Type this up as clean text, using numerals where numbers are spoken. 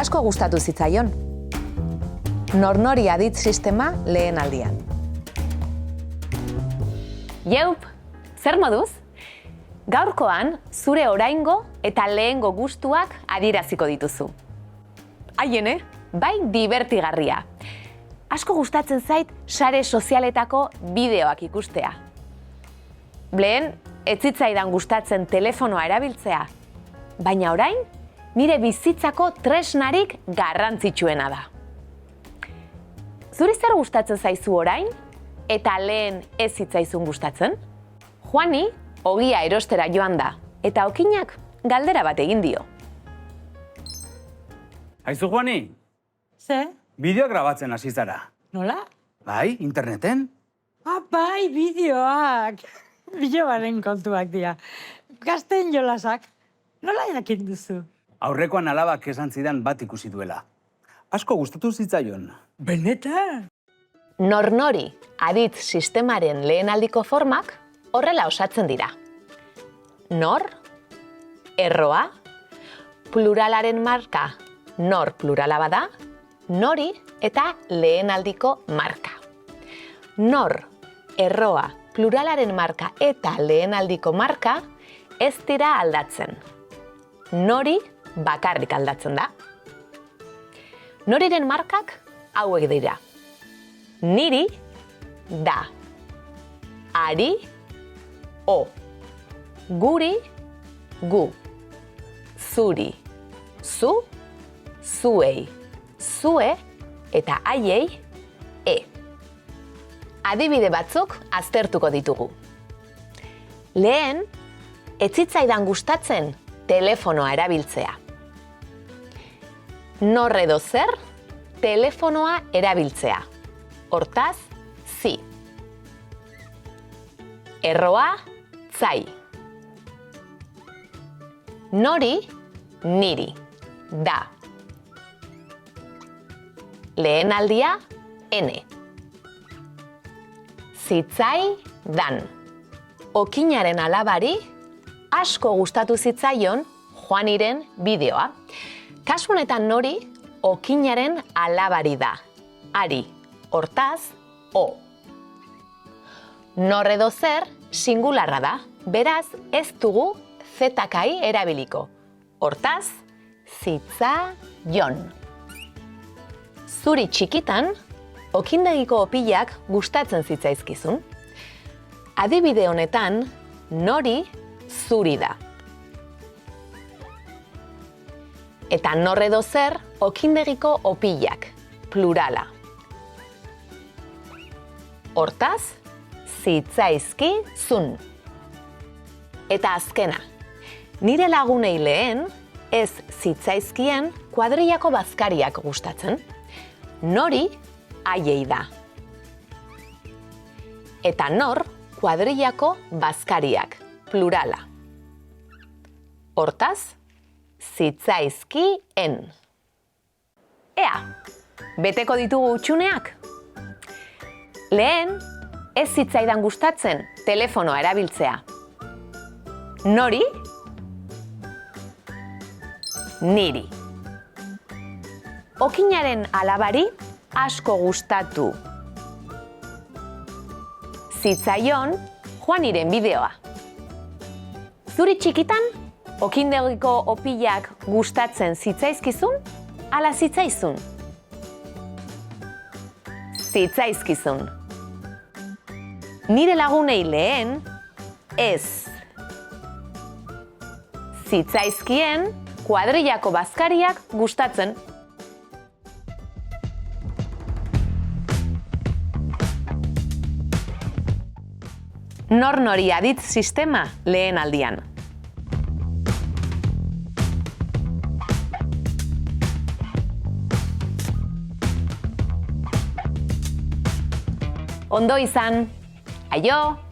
Asko gustatu zitzaion. Nor-nori aditz sistema lehen aldian. Jeup, zer moduz? Gaurkoan, zure oraingo eta lehengo gustuak adieraziko dituzu. Haiene, bai divertigarria. Asko gustatzen zait sare sozialetako bideoak ikustea. Lehen, ez zitzaidan gustatzen telefonoa erabiltzea, baina orain, nire bizitzako tresnarik garrantzitsuena da. Zuri zer gustatzen zaizu orain, eta lehen ez zitzaizun gustatzen? Juani, ogia erostera joan da, eta okinak galdera bat egin dio. Aizu, Juani, Ze? bideoa grabatzen hasi zara. Nola? Bai, interneten? Bai, bideoak. Bideoaren kontuak dira. Gazten jolasak. Nola jakin duzu? Aurrekoan alabak esan zidan bat ikusi duela. Asko gustatu zitzaion. Benetan? Nor-nori aditz sistemaren lehenaldiko formak horrela osatzen dira. Nor, erroa, pluralaren marka, nor plurala bada, nori eta lehenaldiko marka. Nor, erroa, pluralaren marka eta lehenaldiko marka ez dira aldatzen. Nori bakarrik aldatzen da. Noriren markak hauek dira. Niri, da. Ari, o. Guri, gu. Zuri, zu, zuei, zue eta haiei, e. Adibide batzuk aztertuko ditugu. Lehen, ez zitzaidan gustatzen telefonoa erabiltzea. Nor edo zer, telefonoa erabiltzea. Hortaz, zi. Erroa, zai. Nori, niri, da. Lehenaldia, ene. Zitzai, dan. Okinaren alabari, asko gustatu zitzaion Juaniren bideoa. Kasu honetan nori, okinaren alabari da. Ari, hortaz, o. Nor edo zer, singularra da. Beraz, ez dugu zetakai erabiliko. Hortaz, zitzaion. Zuri txikitan, okindegiko opilak gustatzen zitzaizkizun. Adibide honetan, nori zuri da. Eta nor edo zer, okindegiko opilak, plurala. Hortaz, zitzaizki zun. Eta azkena, nire lagunei lehen, ez zitzaizkien kuadrillako bazkariak gustatzen. Nori, haiei da. Eta nor, kuadrillako bazkariak, plurala. Hortaz, zitzaizkien. Ea, beteko ditugu hutsuneak? Lehen, ez zitzaidan gustatzen telefonoa erabiltzea. Nori? Niri. Okinaren alabari asko gustatu zitzaion Juaniren bideoa. Zuri txikitan, okindegiko opilak gustatzen zitzaizkizun, ala zitzaizun? Zitzaizkizun. Nire lagunei lehen, ez. Zitzaizkien kuadrillako bazkariak gustatzen. Nor-nori aditz sistema lehen aldian. Ondo izan, aio!